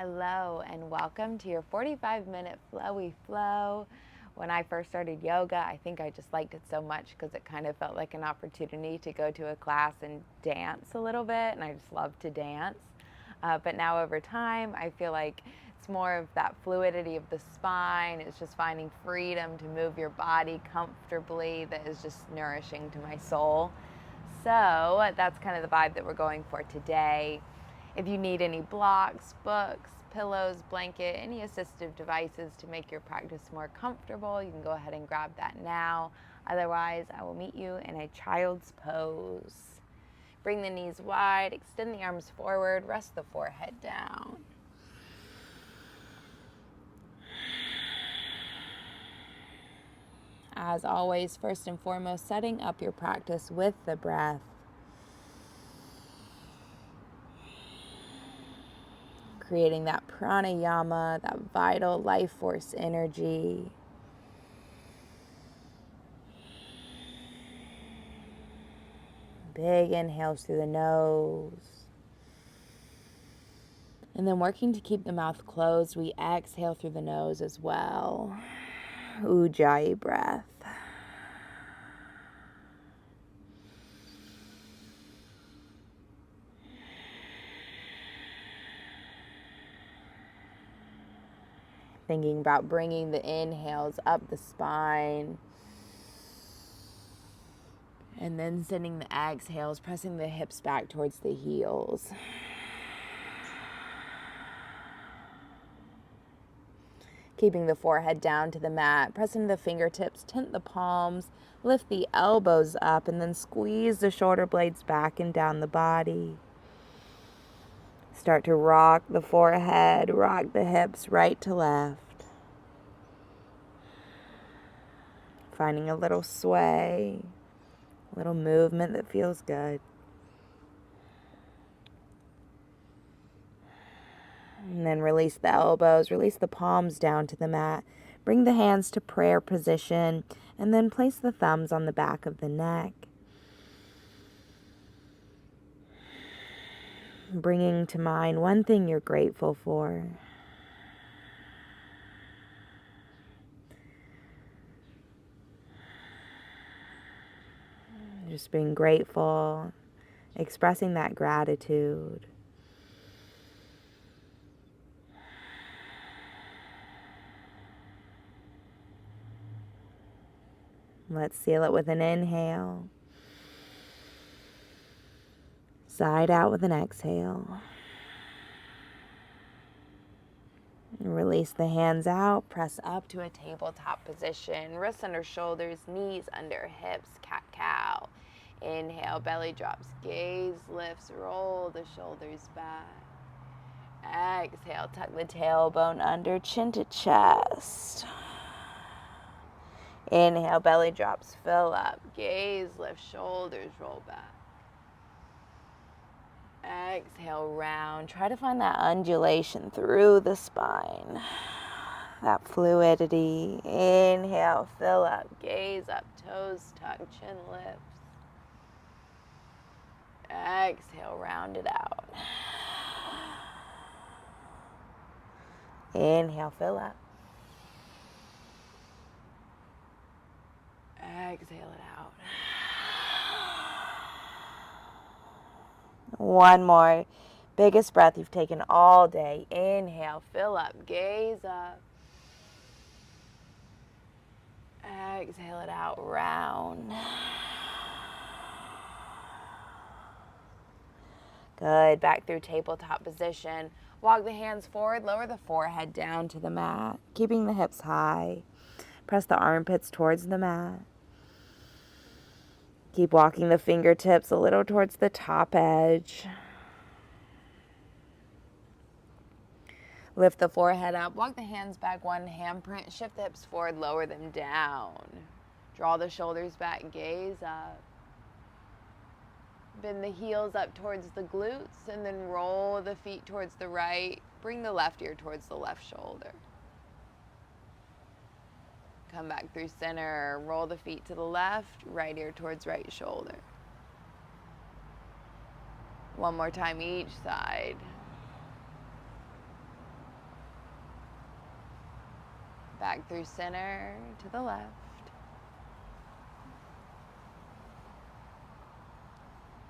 Hello and welcome to your 45-minute flowy flow. When I first started yoga, I think I just liked it so much because it kind of felt like an opportunity to go to a class and dance a little bit, and I just love to dance. But now over time, I feel like it's more of that fluidity of the spine. It's just finding freedom to move your body comfortably that is just nourishing to my soul. So that's kind of the vibe that we're going for today. If you need any blocks, books, pillows, blanket, any assistive devices to make your practice more comfortable, you can go ahead and grab that now. Otherwise, I will meet you in a child's pose. Bring the knees wide, extend the arms forward, rest the forehead down. As always, first and foremost, setting up your practice with the breath. Creating that pranayama, that vital life force energy. Big inhales through the nose. And then working to keep the mouth closed, we exhale through the nose as well. Ujjayi breath. Thinking about bringing the inhales up the spine. And then sending the exhales, pressing the hips back towards the heels. Keeping the forehead down to the mat, pressing the fingertips, tent the palms, lift the elbows up, and then squeeze the shoulder blades back and down the body. Start to rock the forehead, rock the hips right to left. Finding a little sway, a little movement that feels good. And then release the elbows, release the palms down to the mat. Bring the hands to prayer position, and then place the thumbs on the back of the neck. Bringing to mind one thing you're grateful for. Just being grateful, expressing that gratitude. Let's seal it with an inhale. Side out with an exhale. Release the hands out, press up to a tabletop position, wrists under shoulders, knees under hips, cat-cow. Inhale, belly drops, gaze lifts, roll the shoulders back. Exhale, tuck the tailbone under, chin to chest. Inhale, belly drops, fill up, gaze lifts, shoulders roll back. Exhale, round. Try to find that undulation through the spine. That fluidity. Inhale, fill up, gaze up, toes tuck, chin lifts. Exhale, round it out. Inhale, fill up. Exhale it out. One more. Biggest breath you've taken all day. Inhale, fill up, gaze up. Exhale it out, round. Good. Back through tabletop position. Walk the hands forward, lower the forehead down to the mat, keeping the hips high. Press the armpits towards the mat. Keep walking the fingertips a little towards the top edge. Lift the forehead up, walk the hands back one handprint, shift the hips forward, lower them down. Draw the shoulders back, gaze up. Bend the heels up towards the glutes and then roll the feet towards the right. Bring the left ear towards the left shoulder. Come back through center, roll the feet to the left, right ear towards right shoulder. One more time each side. Back through center to the left.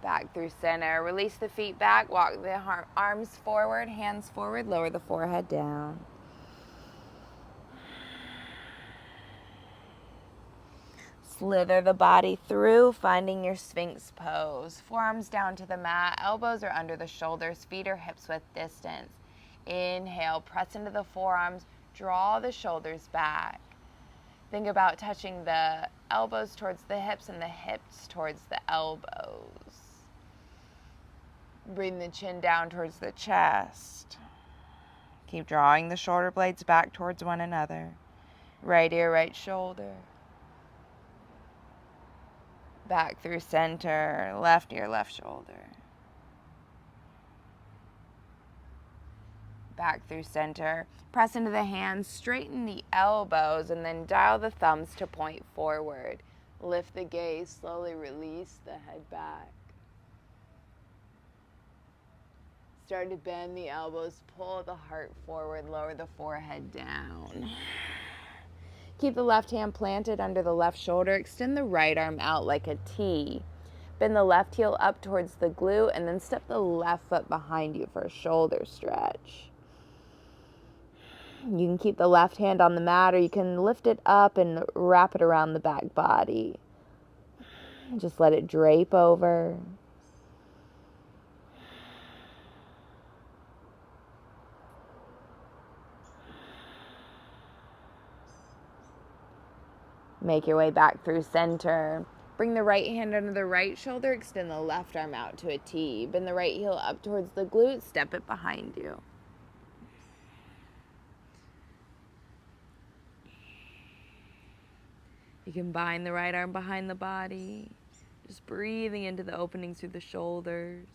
Back through center. Release the feet back. Walk the arms forward, hands forward. Lower the forehead down. Slither the body through, finding your Sphinx pose. Forearms down to the mat. Elbows are under the shoulders. Feet are hips width distance. Inhale. Press into the forearms. Draw the shoulders back. Think about touching the elbows towards the hips and the hips towards the elbows. Bring the chin down towards the chest. Keep drawing the shoulder blades back towards one another. Right ear, right shoulder. Back through center, left ear, left shoulder. Back through center. Press into the hands, straighten the elbows, and then dial the thumbs to point forward. Lift the gaze, slowly release the head back. Start to bend the elbows, pull the heart forward, lower the forehead down. Keep the left hand planted under the left shoulder. Extend the right arm out like a T. Bend the left heel up towards the glute, and then step the left foot behind you for a shoulder stretch. You can keep the left hand on the mat, or you can lift it up and wrap it around the back body. Just let it drape over. Make your way back through center. Bring the right hand under the right shoulder. Extend the left arm out to a T. Bend the right heel up towards the glute. Step it behind you. You can bind the right arm behind the body. Just breathing into the openings through the shoulders.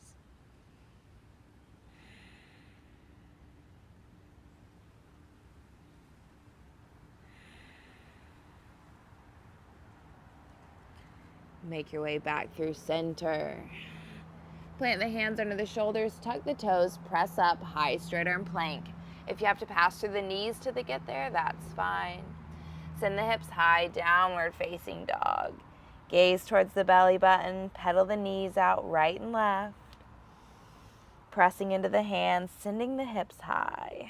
Make your way back through center. Plant the hands under the shoulders, tuck the toes, press up, high straight arm plank. If you have to pass through the knees to get there, that's fine. Send the hips high, downward facing dog. Gaze towards the belly button, pedal the knees out right and left. Pressing into the hands, sending the hips high.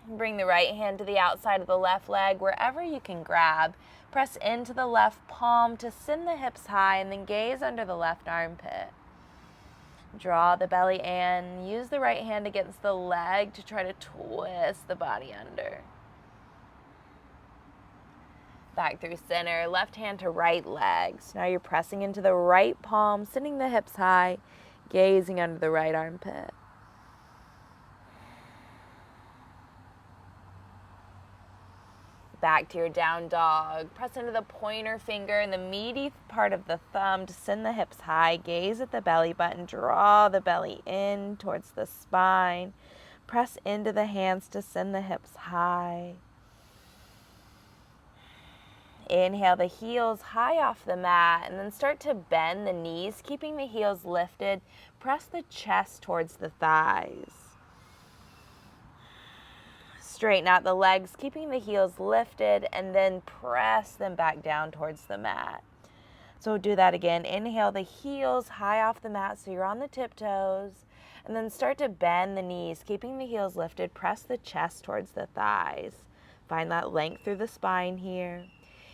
Bring the right hand to the outside of the left leg, wherever you can grab. Press into the left palm to send the hips high, and then gaze under the left armpit. Draw the belly in. Use the right hand against the leg to try to twist the body under. Back through center, left hand to right leg. So now you're pressing into the right palm, sending the hips high, gazing under the right armpit. Back to your down dog. Press into the pointer finger and the meaty part of the thumb to send the hips high. Gaze at the belly button. Draw the belly in towards the spine. Press into the hands to send the hips high. Inhale the heels high off the mat, and then start to bend the knees, keeping the heels lifted. Press the chest towards the thighs. Straighten out the legs, keeping the heels lifted, and then press them back down towards the mat. So do that again. Inhale the heels high off the mat so you're on the tiptoes, and then start to bend the knees, keeping the heels lifted. Press the chest towards the thighs. Find that length through the spine here.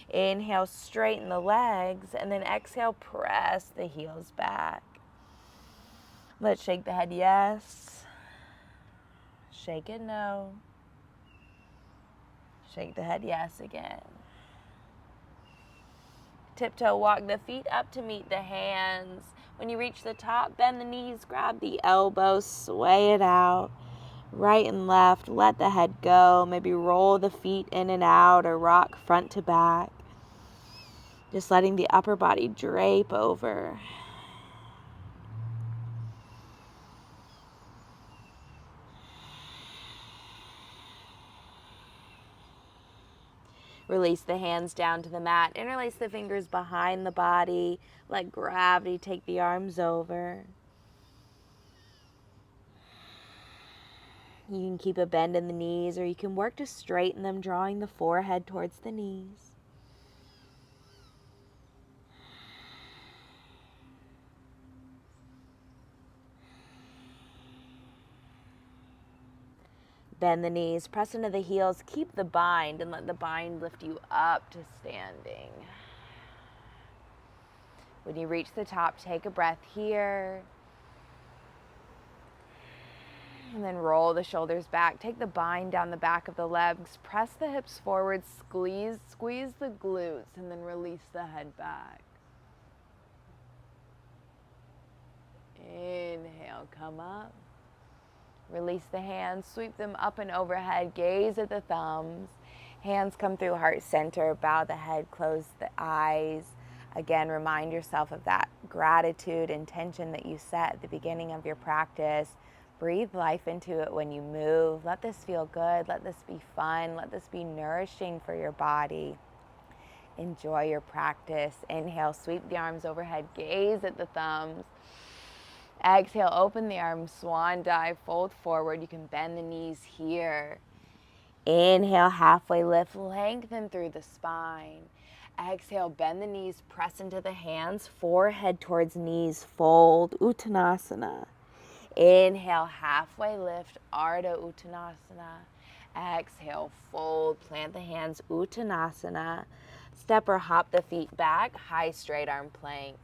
Inhale, straighten the legs, and then exhale, press the heels back. Let's shake the head yes. Shake it no. Shake the head yes again. Tiptoe walk the feet up to meet the hands. When you reach the top, bend the knees, grab the elbows, sway it out. Right and left, let the head go. Maybe roll the feet in and out or rock front to back. Just letting the upper body drape over. Release the hands down to the mat. Interlace the fingers behind the body. Let gravity take the arms over. You can keep a bend in the knees, or you can work to straighten them, drawing the forehead towards the knees. Bend the knees, press into the heels, keep the bind, and let the bind lift you up to standing. When you reach the top, take a breath here. And then roll the shoulders back. Take the bind down the back of the legs. Press the hips forward, squeeze the glutes, and then release the head back. Inhale, come up. Release the hands, sweep them up and overhead, gaze at the thumbs. Hands come through heart center, bow the head, close the eyes. Again, remind yourself of that gratitude, intention that you set at the beginning of your practice. Breathe life into it when you move. Let this feel good. Let this be fun. Let this be nourishing for your body. Enjoy your practice. Inhale, sweep the arms overhead, gaze at the thumbs. Exhale, open the arms, swan dive, fold forward. You can bend the knees here. Inhale, halfway lift, lengthen through the spine. Exhale, bend the knees, press into the hands, forehead towards knees, fold, Uttanasana. Inhale, halfway lift, Ardha Uttanasana. Exhale, fold, plant the hands, Uttanasana. Step or hop the feet back, high straight arm plank.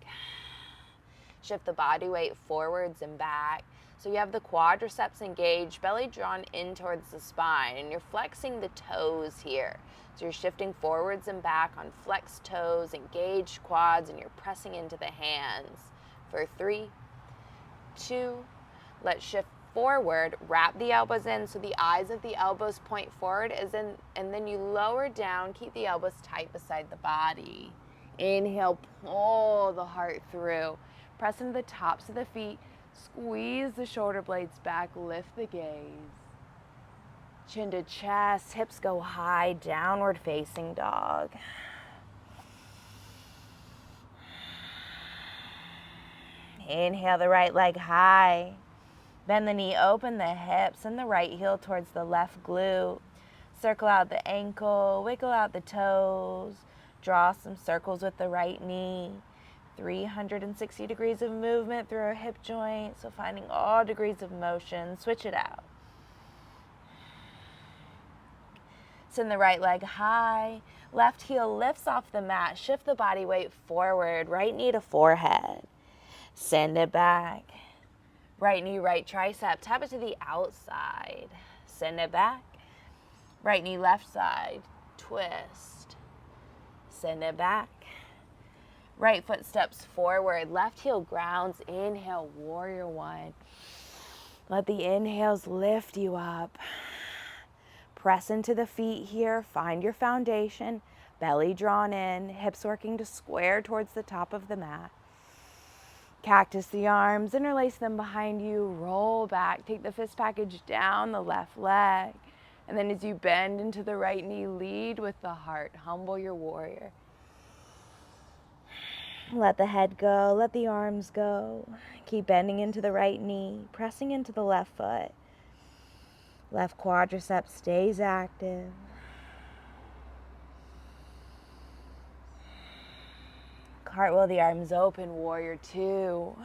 Shift the body weight forwards and back. So you have the quadriceps engaged, belly drawn in towards the spine, and you're flexing the toes here. So you're shifting forwards and back on flexed toes, engaged quads, and you're pressing into the hands. For 3, 2, let's shift forward, wrap the elbows in so the eyes of the elbows point forward, and then you lower down, keep the elbows tight beside the body. Inhale, pull the heart through. Press into the tops of the feet, squeeze the shoulder blades back, lift the gaze. Chin to chest, hips go high, downward facing dog. Inhale the right leg high. Bend the knee, open the hips and the right heel towards the left glute. Circle out the ankle, wiggle out the toes. Draw some circles with the right knee. 360 degrees of movement through our hip joint, so finding all degrees of motion. Switch it out. Send the right leg high. Left heel lifts off the mat. Shift the body weight forward. Right knee to forehead. Send it back. Right knee, right tricep. Tap it to the outside. Send it back. Right knee, left side. Twist. Send it back. Right foot steps forward, left heel grounds. Inhale, warrior one. Let the inhales lift you up. Press into the feet here, find your foundation. Belly drawn in, hips working to square towards the top of the mat. Cactus the arms, interlace them behind you, roll back, take the fist package down the left leg. And then as you bend into the right knee, lead with the heart, humble your warrior. Let the head go, let the arms go. Keep bending into the right knee, pressing into the left foot. Left quadricep stays active. Cartwheel the arms open, warrior two.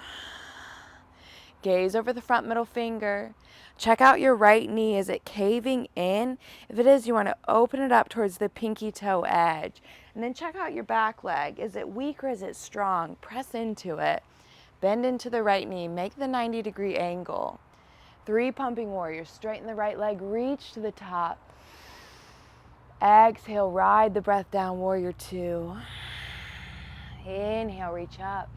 Gaze over the front middle finger. Check out your right knee. Is it caving in? If it is, you want to open it up towards the pinky toe edge. And then check out your back leg. Is it weak or is it strong? Press into it. Bend into the right knee. Make the 90-degree angle. 3 pumping warriors. Straighten the right leg. Reach to the top. Exhale. Ride the breath down. Warrior two. Inhale. Reach up.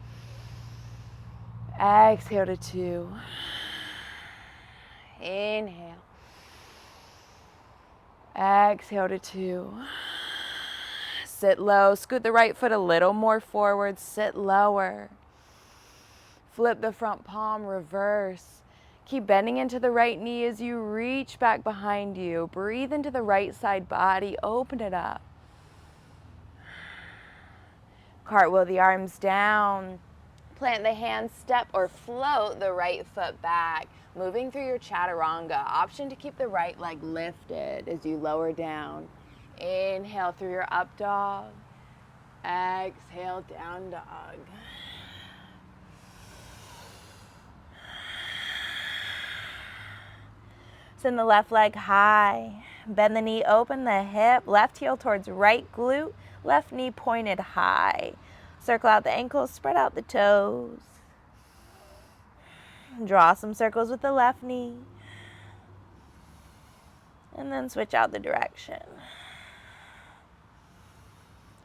Exhale to 2. Inhale. Exhale to 2. Sit low. Scoot the right foot a little more forward. Sit lower. Flip the front palm. Reverse. Keep bending into the right knee as you reach back behind you. Breathe into the right side body. Open it up. Cartwheel the arms down. Plant the hands, step or float the right foot back. Moving through your chaturanga. Option to keep the right leg lifted as you lower down. Inhale through your up dog. Exhale, down dog. Send the left leg high. Bend the knee, open the hip. Left heel towards right glute. Left knee pointed high. Circle out the ankles, spread out the toes. Draw some circles with the left knee. And then switch out the direction.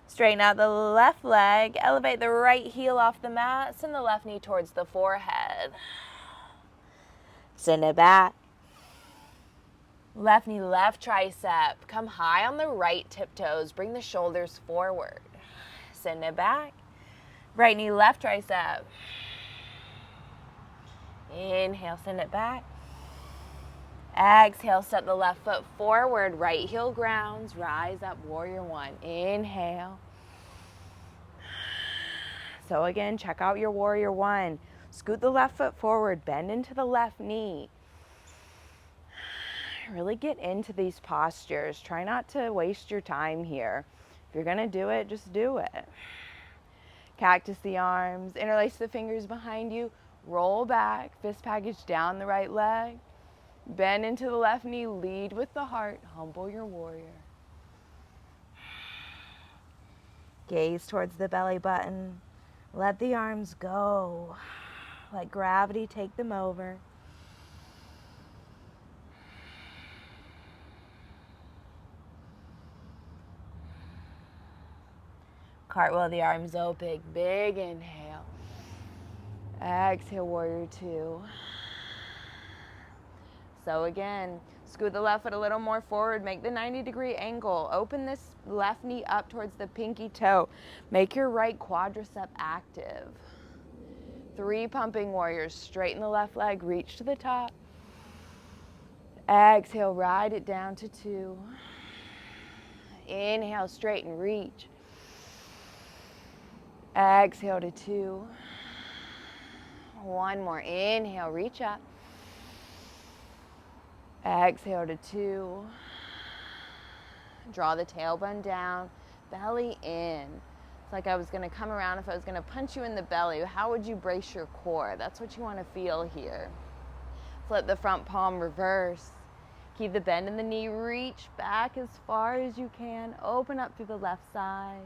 Straighten out the left leg. Elevate the right heel off the mat. Send the left knee towards the forehead. Send it back. Left knee, left tricep. Come high on the right tiptoes. Bring the shoulders forward. Send it back. Right knee, left tricep. Inhale, send it back. Exhale, step the left foot forward. Right heel grounds. Rise up, warrior one. Inhale. So again, check out your warrior one. Scoot the left foot forward. Bend into the left knee. Really get into these postures. Try not to waste your time here. If you're going to do it, just do it. Cactus the arms. Interlace the fingers behind you. Roll back. Fist package down the right leg. Bend into the left knee. Lead with the heart. Humble your warrior. Gaze towards the belly button. Let the arms go. Let gravity take them over. Cartwheel the arms open. Big inhale. Exhale, warrior two. So again, scoot the left foot a little more forward. Make the 90-degree angle. Open this left knee up towards the pinky toe. Make your right quadricep active. 3 pumping warriors. Straighten the left leg. Reach to the top. Exhale, ride it down to 2. Inhale, straighten, reach. Exhale to 2. One more. Inhale, reach up. Exhale to 2. Draw the tailbone down, belly in. It's like I was going to come around. If I was going to punch you in the belly, how would you brace your core? That's what you want to feel here. Flip the front palm, reverse. Keep the bend in the knee. Reach back as far as you can. Open up through the left side.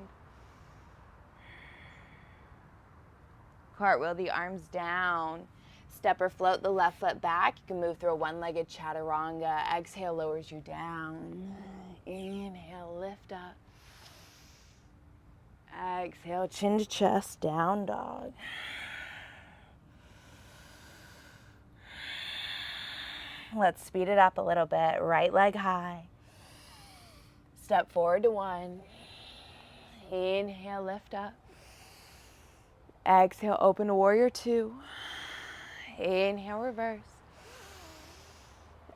Cartwheel the arms down. Step or float the left foot back. You can move through a one-legged chaturanga. Exhale lowers you down. Inhale, lift up. Exhale, chin to chest, down dog. Let's speed it up a little bit. Right leg high. Step forward to 1. Inhale, lift up. Exhale, open to warrior 2. Inhale, reverse.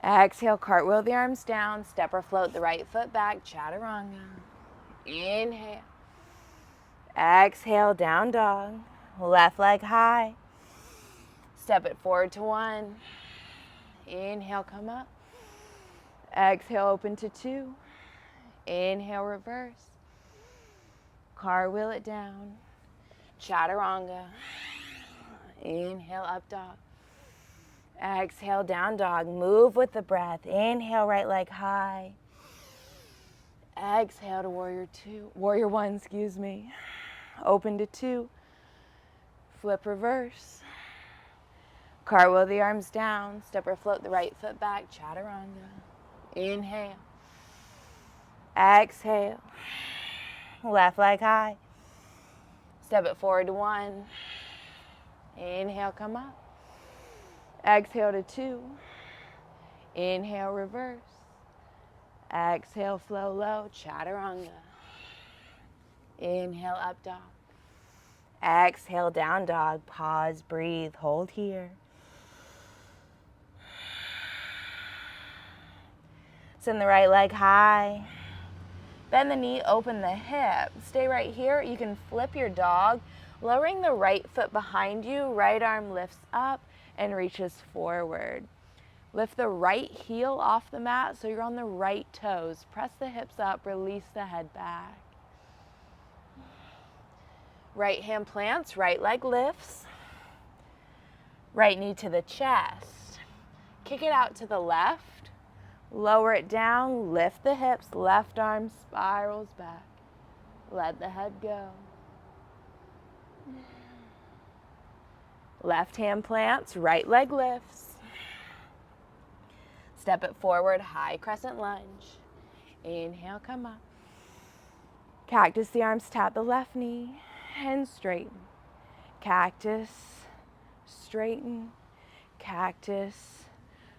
Exhale, cartwheel the arms down. Step or float the right foot back, chaturanga. Inhale. Exhale, down dog. Left leg high. Step it forward to 1. Inhale, come up. Exhale, open to 2. Inhale, reverse. Cartwheel it down. Chaturanga. Inhale, up dog. Exhale, down dog. Move with the breath. Inhale, right leg high. Exhale to warrior 2. Warrior 1, excuse me. Open to 2. Flip reverse. Cartwheel the arms down. Step or float the right foot back. Chaturanga. Inhale. Exhale. Left leg high. Step it forward to 1. Inhale, come up. Exhale to 2. Inhale, reverse. Exhale, flow low, chaturanga. Inhale, up dog. Exhale, down dog. Pause, breathe, hold here. Send the right leg high. Bend the knee, open the hip. Stay right here. You can flip your dog, lowering the right foot behind you. Right arm lifts up and reaches forward. Lift the right heel off the mat so you're on the right toes. Press the hips up, release the head back. Right hand plants, right leg lifts. Right knee to the chest. Kick it out to the left. Lower it down, lift the hips, left arm spirals back. Let the head go. Left hand plants, right leg lifts. Step it forward, high crescent lunge. Inhale, come up. Cactus, the arms tap the left knee and straighten. Cactus, straighten. Cactus,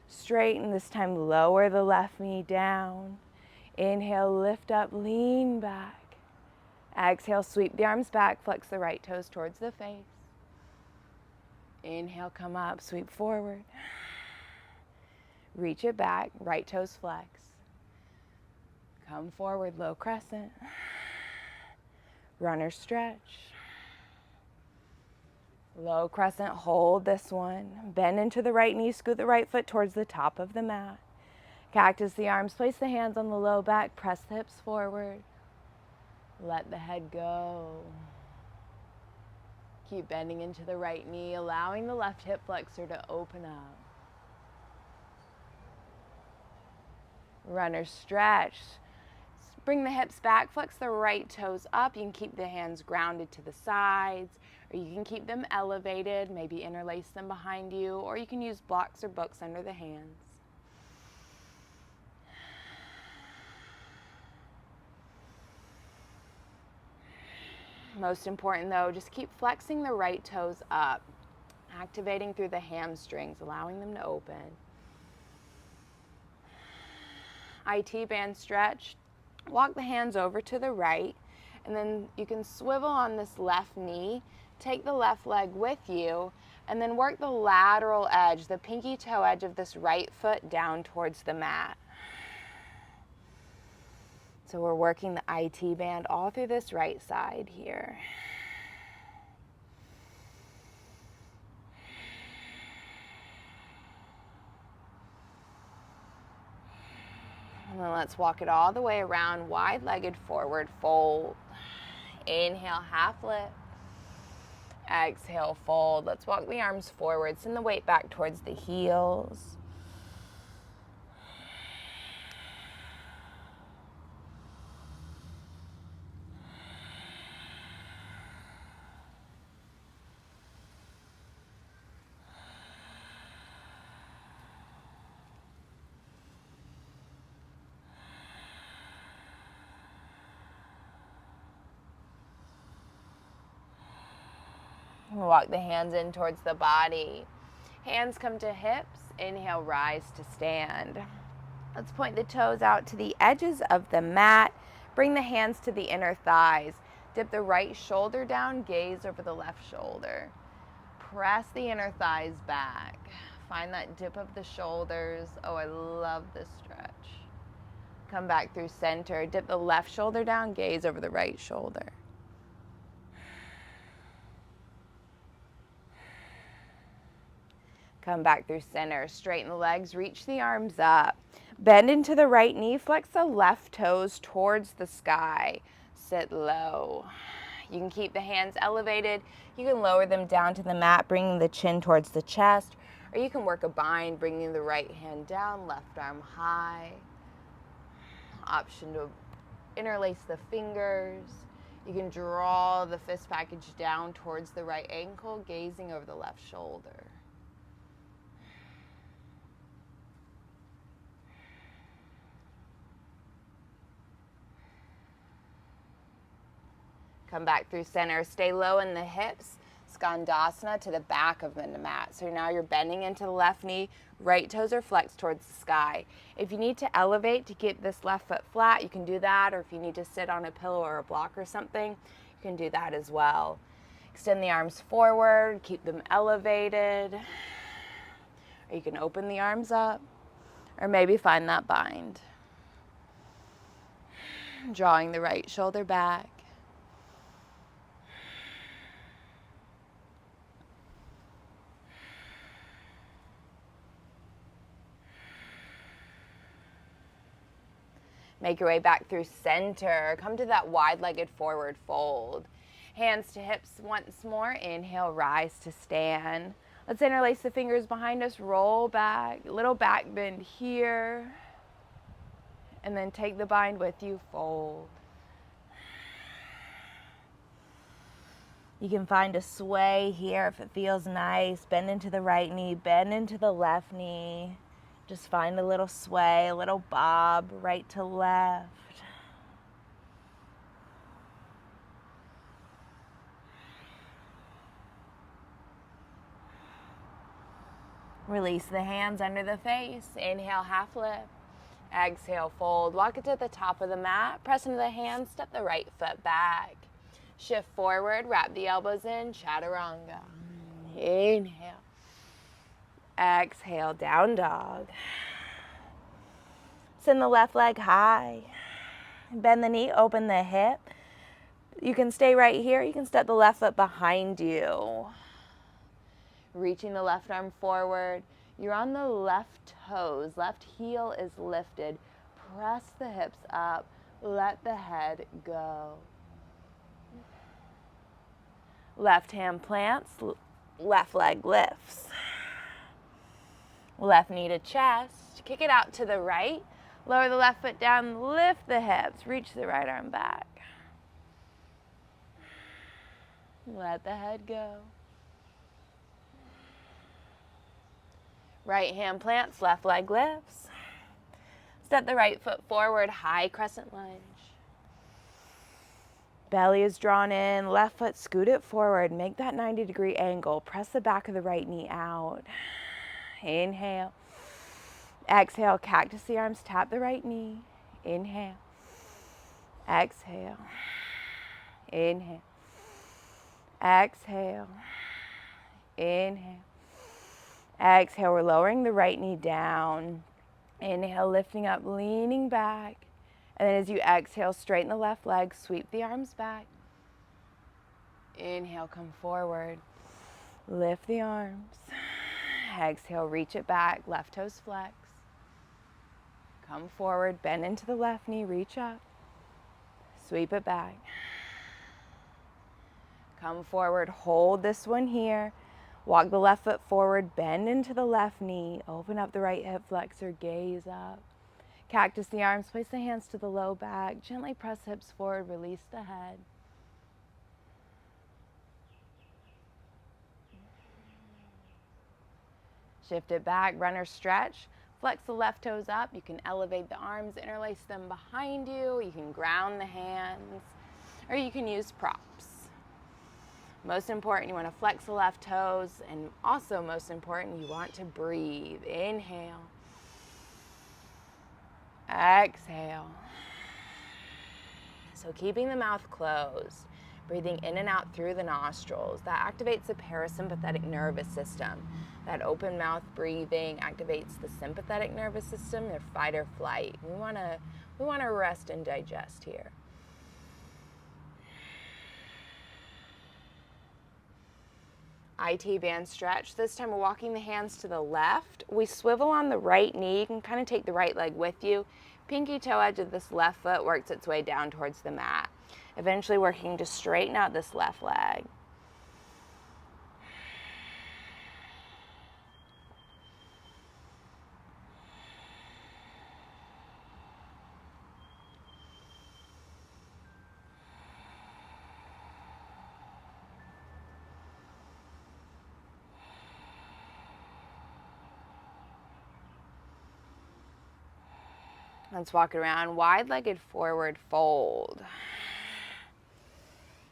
straighten. This time lower the left knee down. Inhale, lift up, lean back. Exhale, sweep the arms back, flex the right toes towards the face. Inhale, come up, sweep forward. Reach it back, right toes flex. Come forward, low crescent. Runner stretch. Low crescent, hold this one. Bend into the right knee, scoot the right foot towards the top of the mat. Cactus the arms, place the hands on the low back, press the hips forward. Let the head go. Keep bending into the right knee, allowing the left hip flexor to open up. Runner stretch. Bring the hips back, flex the right toes up. You can keep the hands grounded to the sides, or you can keep them elevated, maybe interlace them behind you, or you can use blocks or books under the hands. Most important though, just keep flexing the right toes up, activating through the hamstrings, allowing them to open. IT band stretch. Walk the hands over to the right, and then you can swivel on this left knee, take the left leg with you, and then work the lateral edge, the pinky toe edge of this right foot down towards the mat. So we're working the IT band all through this right side here. And then let's walk it all the way around, wide-legged forward fold. Inhale, half lift. Exhale, fold. Let's walk the arms forward. Send the weight back towards the heels. Walk the hands in towards the body. Hands come to hips. Inhale, rise to stand. Let's point the toes out to the edges of the mat. Bring the hands to the inner thighs. Dip the right shoulder down, gaze over the left shoulder. Press the inner thighs back. Find that dip of the shoulders. Oh, I love this stretch. Come back through center. Dip the left shoulder down, gaze over the right shoulder. Come back through center. Straighten the legs, reach the arms up. Bend into the right knee, flex the left toes towards the sky. Sit low. You can keep the hands elevated. You can lower them down to the mat, bringing the chin towards the chest. Or you can work a bind, bringing the right hand down, left arm high. Option to interlace the fingers. You can draw the fist package down towards the right ankle, gazing over the left shoulder. Come back through center. Stay low in the hips. Skandasana to the back of the mat. So now you're bending into the left knee. Right toes are flexed towards the sky. If you need to elevate to keep this left foot flat, you can do that. Or if you need to sit on a pillow or a block or something, you can do that as well. Extend the arms forward. Keep them elevated. Or you can open the arms up. Or maybe find that bind. Drawing the right shoulder back. Make your way back through center. Come to that wide-legged forward fold. Hands to hips once more. Inhale, rise to stand. Let's interlace the fingers behind us. Roll back. Little back bend here. And then take the bind with you. Fold. You can find a sway here if it feels nice. Bend into the right knee. Bend into the left knee. Just find a little sway, a little bob, right to left. Release the hands under the face. Inhale, half lift. Exhale, fold. Walk it to the top of the mat. Press into the hands. Step the right foot back. Shift forward. Wrap the elbows in. Chaturanga. Inhale. Exhale, down dog. Send the left leg high. Bend the knee, open the hip. You can stay right here. You can step the left foot behind you. Reaching the left arm forward. You're on the left toes. Left heel is lifted. Press the hips up. Let the head go. Left hand plants. Left leg lifts. Left knee to chest. Kick it out to the right. Lower the left foot down. Lift the hips. Reach the right arm back. Let the head go. Right hand plants. Left leg lifts. Step the right foot forward. High crescent lunge. Belly is drawn in. Left foot, scoot it forward. Make that 90-degree angle. Press the back of the right knee out. Inhale. Exhale, cactus the arms, tap the right knee. Inhale. Exhale. Inhale. Exhale. Inhale. Exhale, we're lowering the right knee down. Inhale, lifting up, leaning back. And then as you exhale, straighten the left leg, sweep the arms back. Inhale, come forward. Lift the arms. Exhale, reach it back, left toes flex. Come forward, bend into the left knee, reach up. Sweep it back. Come forward, hold this one here. Walk the left foot forward, bend into the left knee. Open up the right hip flexor, gaze up. Cactus the arms, place the hands to the low back. Gently press hips forward, release the head. Shift it back, runner stretch. Flex the left toes up. You can elevate the arms, interlace them behind you. You can ground the hands, or you can use props. Most important, you want to flex the left toes, and also most important, you want to breathe. Inhale. Exhale. So keeping the mouth closed, breathing in and out through the nostrils. That activates the parasympathetic nervous system. That open mouth breathing activates the sympathetic nervous system, their fight or flight. We want to rest and digest here. IT band stretch. This time we're walking the hands to the left. We swivel on the right knee. You can kind of take the right leg with you. Pinky toe edge of this left foot works its way down towards the mat. Eventually working to straighten out this left leg. Let's walk it around. Wide-legged forward fold.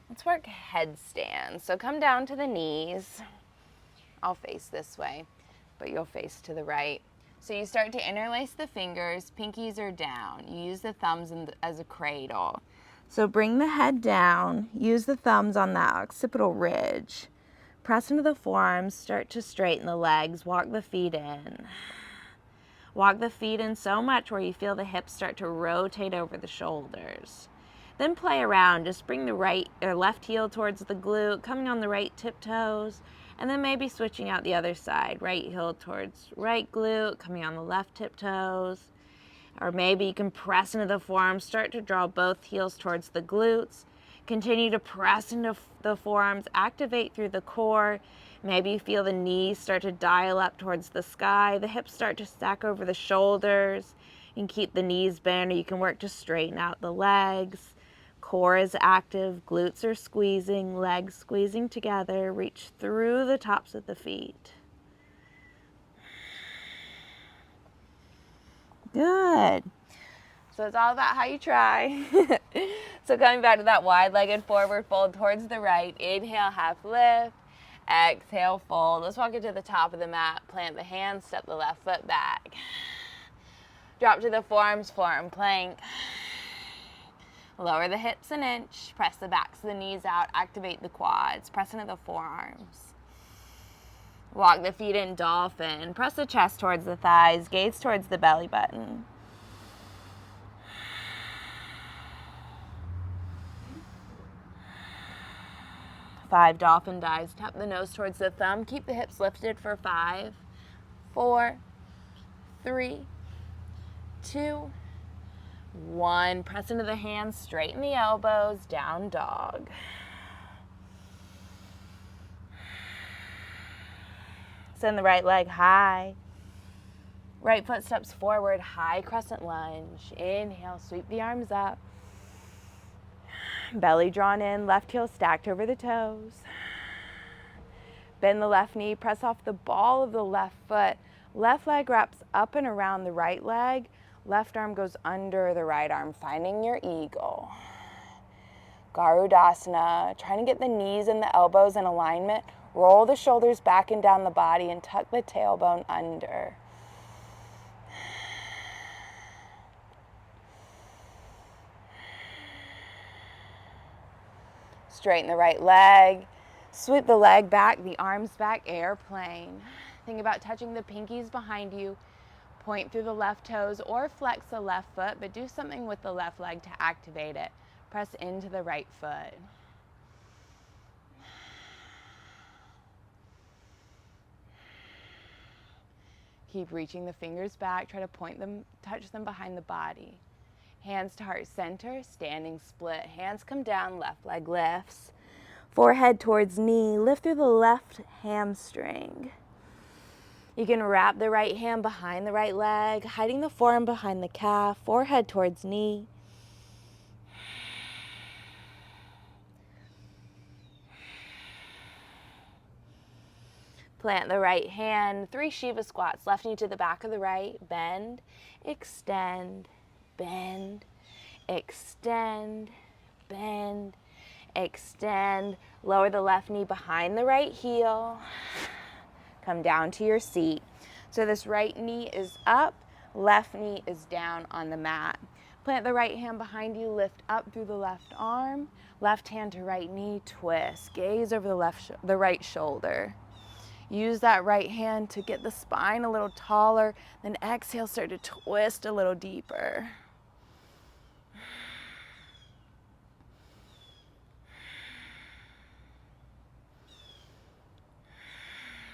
Let's work headstand. So come down to the knees. I'll face this way, but you'll face to the right. So you start to interlace the fingers. Pinkies are down. You use the thumbs as a cradle. So bring the head down. Use the thumbs on that occipital ridge. Press into the forearms. Start to straighten the legs. Walk the feet in. Walk the feet in so much where you feel the hips start to rotate over the shoulders. Then play around. Just bring the right or left heel towards the glute, coming on the right tiptoes, and then maybe switching out the other side. Right heel towards right glute, coming on the left tiptoes. Or maybe you can press into the forearms, start to draw both heels towards the glutes. Continue to press into the forearms, activate through the core. Maybe you feel the knees start to dial up towards the sky. The hips start to stack over the shoulders. You can keep the knees bent, or you can work to straighten out the legs. Core is active, glutes are squeezing, legs squeezing together. Reach through the tops of the feet. Good. So it's all about how you try. So coming back to that wide-legged forward fold towards the right. Inhale, half lift. Exhale, fold. Let's walk it to the top of the mat. Plant the hands, step the left foot back. Drop to the forearms, forearm plank. Lower the hips an inch. Press the backs of the knees out. Activate the quads. Press into the forearms. Walk the feet in dolphin. Press the chest towards the thighs. Gaze towards the belly button. Five dolphin dives. Tap the nose towards the thumb. Keep the hips lifted for 5, 4, 3, 2, 1. Press into the hands. Straighten the elbows. Down dog. Send the right leg high. Right foot steps forward. High crescent lunge. Inhale. Sweep the arms up. Belly drawn in, left heel stacked over the toes. Bend the left knee, press off the ball of the left foot. Left leg wraps up and around the right leg. Left arm goes under the right arm, finding your eagle. Garudasana, trying to get the knees and the elbows in alignment. Roll the shoulders back and down the body and tuck the tailbone under. Straighten the right leg. Sweep the leg back, the arms back, airplane. Think about touching the pinkies behind you. Point through the left toes or flex the left foot, but do something with the left leg to activate it. Press into the right foot. Keep reaching the fingers back. Try to point them, touch them behind the body. Hands to heart center, standing split. Hands come down, left leg lifts. Forehead towards knee, lift through the left hamstring. You can wrap the right hand behind the right leg, hiding the forearm behind the calf, forehead towards knee. Plant the right hand, 3 Shiva squats, left knee to the back of the right, bend, extend, bend, extend, bend, extend. Lower the left knee behind the right heel. Come down to your seat. So this right knee is up, left knee is down on the mat. Plant the right hand behind you, lift up through the left arm, left hand to right knee, twist. Gaze over the right shoulder. Use that right hand to get the spine a little taller, then exhale, start to twist a little deeper.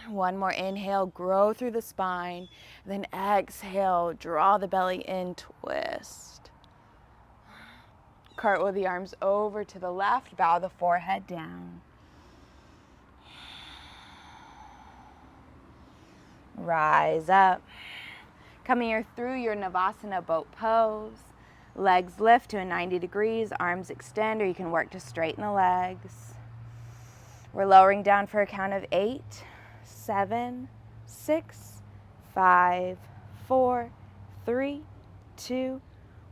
One more inhale, grow through the spine, then exhale, draw the belly in, twist. Cartwheel the arms over to the left, bow the forehead down. Rise up. Come here through your Navasana boat pose. Legs lift to a 90 degrees, arms extend, or you can work to straighten the legs. We're lowering down for a count of 8, 7, 6, 5, 4, 3, 2,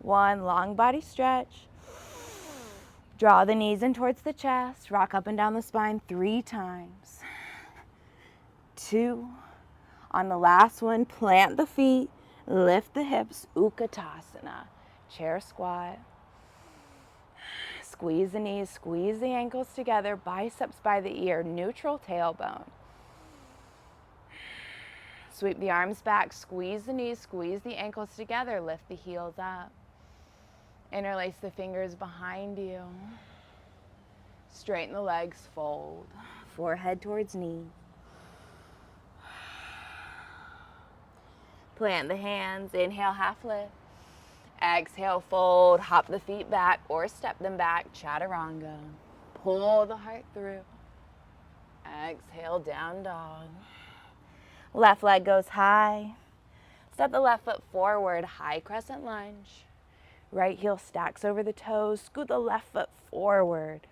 1. Long body stretch. Draw the knees in towards the chest. Rock up and down the spine 3 times. 2. On the last one, plant the feet, lift the hips, Utkatasana, chair squat. Squeeze the knees, squeeze the ankles together, biceps by the ear, neutral tailbone. Sweep the arms back, squeeze the knees, squeeze the ankles together, lift the heels up. Interlace the fingers behind you. Straighten the legs, fold. Forehead towards knee. Plant the hands, inhale, half lift. Exhale, fold, hop the feet back or step them back, chaturanga. Pull the heart through. Exhale, down dog. Left leg goes high. Step the left foot forward, high crescent lunge. Right heel stacks over the toes, scoot the left foot forward.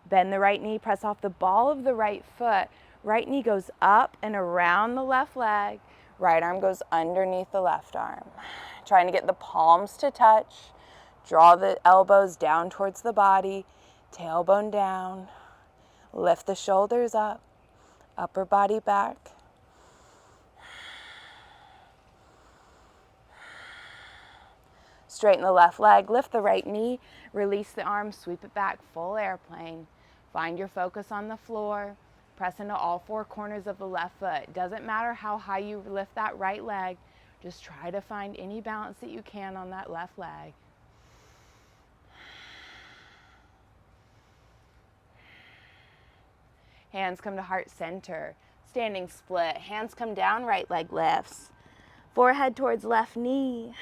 Bend the right knee, press off the ball of the right foot. Right knee goes up and around the left leg. Right arm goes underneath the left arm. Trying to get the palms to touch. Draw the elbows down towards the body. Tailbone down. Lift the shoulders up. Upper body back. Straighten the left leg. Lift the right knee. Release the arm. Sweep it back. Full airplane. Find your focus on the floor. Press into all four corners of the left foot. Doesn't matter how high you lift that right leg. Just try to find any balance that you can on that left leg. Hands come to heart center. Standing split. Hands come down, right leg lifts. Forehead towards left knee.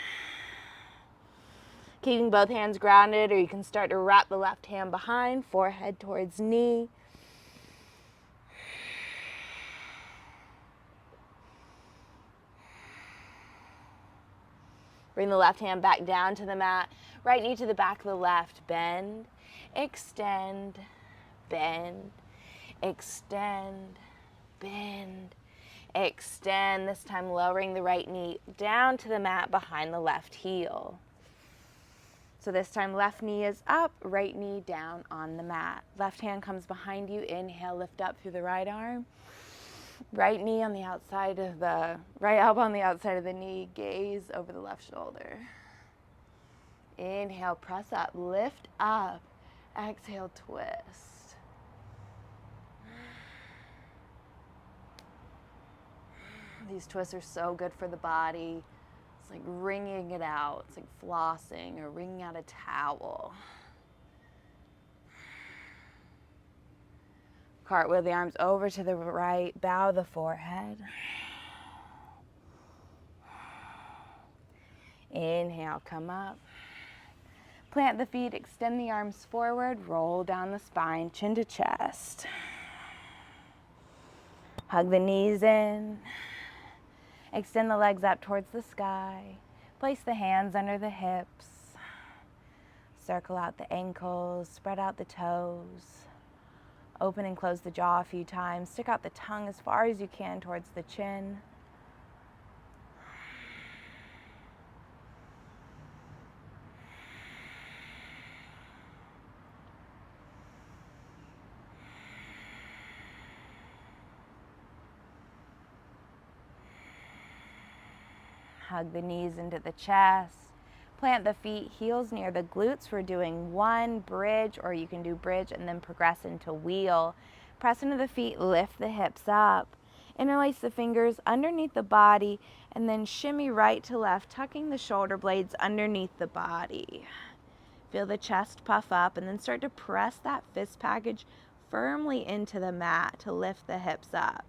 Keeping both hands grounded, or you can start to wrap the left hand behind. Forehead towards knee. Bring the left hand back down to the mat. Right knee to the back of the left. Bend, extend, bend, extend, bend, extend. This time lowering the right knee down to the mat behind the left heel. So this time left knee is up, right knee down on the mat. Left hand comes behind you. Inhale, lift up through the right arm. Right knee on the outside of the, right elbow on the outside of the knee, gaze over the left shoulder. Inhale, press up, lift up. Exhale, twist. These twists are so good for the body. It's like wringing it out. It's like flossing or wringing out a towel. Cartwheel the arms over to the right, bow the forehead. Inhale, come up. Plant the feet, extend the arms forward, roll down the spine, chin to chest. Hug the knees in. Extend the legs up towards the sky. Place the hands under the hips. Circle out the ankles, spread out the toes. Open and close the jaw a few times. Stick out the tongue as far as you can towards the chin. Hug the knees into the chest. Plant the feet, heels near the glutes. We're doing one bridge, or you can do bridge and then progress into wheel. Press into the feet, lift the hips up. Interlace the fingers underneath the body and then shimmy right to left, tucking the shoulder blades underneath the body. Feel the chest puff up and then start to press that fist package firmly into the mat to lift the hips up.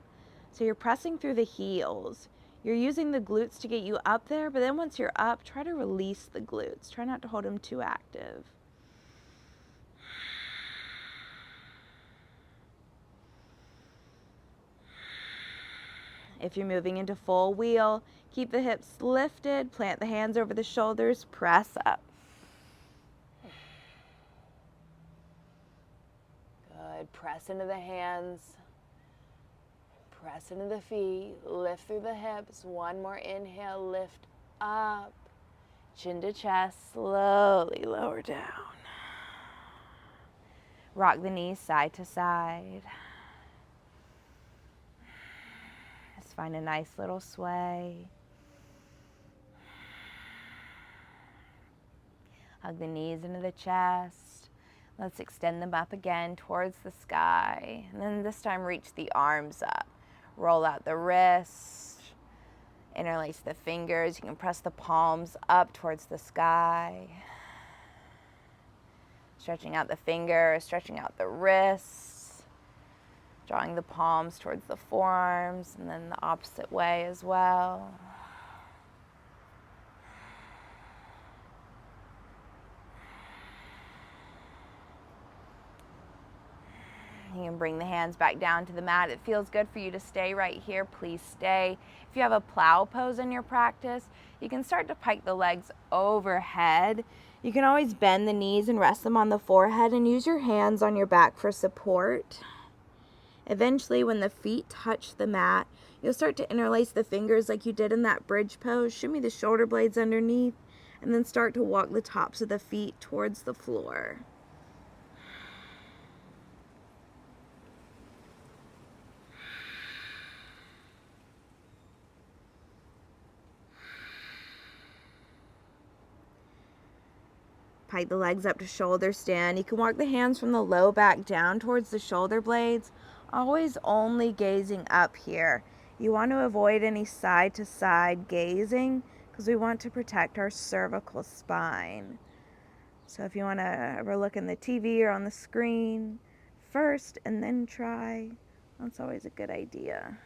So you're pressing through the heels. You're using the glutes to get you up there, but then once you're up, try to release the glutes. Try not to hold them too active. If you're moving into full wheel, keep the hips lifted, plant the hands over the shoulders, press up. Good. Press into the hands. Press into the feet, lift through the hips. One more inhale, lift up. Chin to chest, slowly lower down. Rock the knees side to side. Just find a nice little sway. Hug the knees into the chest. Let's extend them up again towards the sky. And then this time reach the arms up. Roll out the wrists. Interlace the fingers. You can press the palms up towards the sky. Stretching out the fingers, stretching out the wrists. Drawing the palms towards the forearms, and then the opposite way as well. You can bring the hands back down to the mat. It feels good for you to stay right here. Please stay. If you have a plow pose in your practice, you can start to pike the legs overhead. You can always bend the knees and rest them on the forehead and use your hands on your back for support. Eventually, when the feet touch the mat, you'll start to interlace the fingers like you did in that bridge pose. Shimmy the shoulder blades underneath, and then start to walk the tops of the feet towards the floor. Pike the legs up to shoulder stand. You can walk the hands from the low back down towards the shoulder blades, always only gazing up here. You want to avoid any side to side gazing because we want to protect our cervical spine. So if you want to ever look in the TV or on the screen first and then try, that's always a good idea.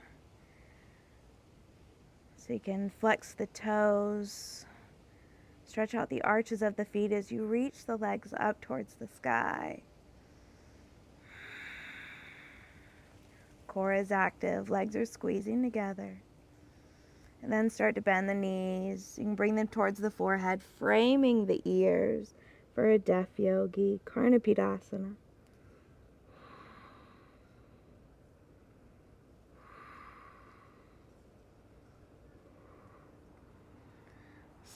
So you can flex the toes. Stretch out the arches of the feet as you reach the legs up towards the sky. Core is active, legs are squeezing together. And then start to bend the knees. You can bring them towards the forehead, framing the ears for a deaf yogi, Karnapidasana.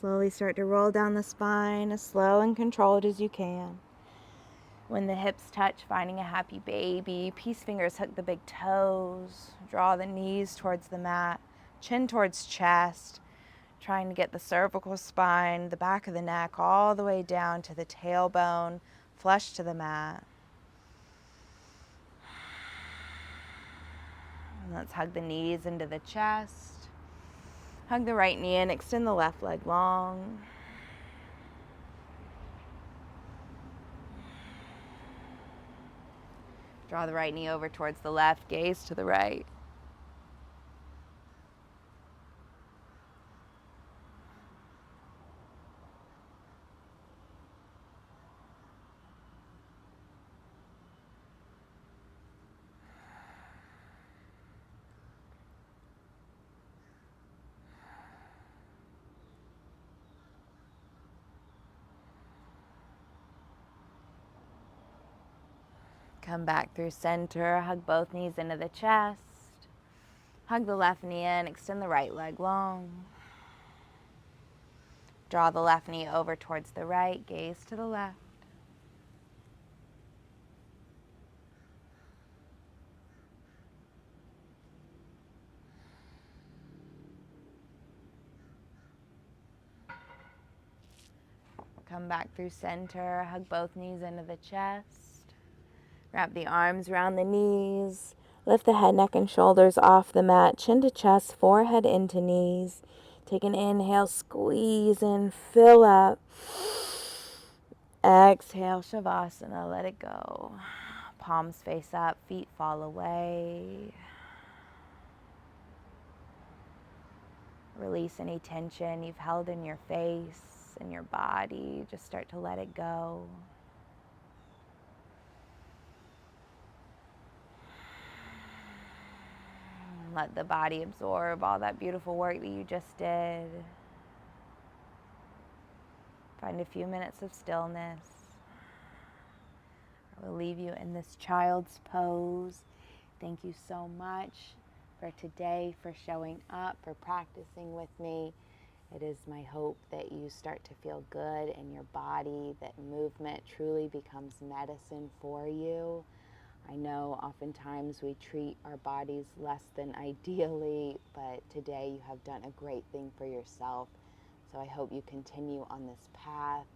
Slowly start to roll down the spine as slow and controlled as you can. When the hips touch, finding a happy baby. Peace fingers hook the big toes. Draw the knees towards the mat. Chin towards chest. Trying to get the cervical spine, the back of the neck, all the way down to the tailbone, flush to the mat. And let's hug the knees into the chest. Hug the right knee in, extend the left leg long. Draw the right knee over towards the left, gaze to the right. Come back through center, hug both knees into the chest. Hug the left knee in, extend the right leg long. Draw the left knee over towards the right, gaze to the left. Come back through center, hug both knees into the chest. Wrap the arms around the knees. Lift the head, neck, and shoulders off the mat. Chin to chest, forehead into knees. Take an inhale, squeeze in, fill up. Exhale, Shavasana, let it go. Palms face up, feet fall away. Release any tension you've held in your face, in your body. Just start to let it go. Let the body absorb all that beautiful work that you just did. Find a few minutes of stillness. I will leave you in this child's pose. Thank you so much for today, for showing up, for practicing with me. It is my hope that you start to feel good in your body, that movement truly becomes medicine for you. I know oftentimes we treat our bodies less than ideally, but today you have done a great thing for yourself. So I hope you continue on this path.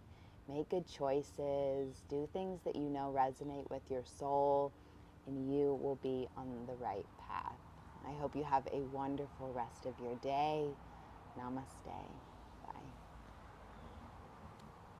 Make good choices. Do things that you know resonate with your soul, and you will be on the right path. I hope you have a wonderful rest of your day. Namaste.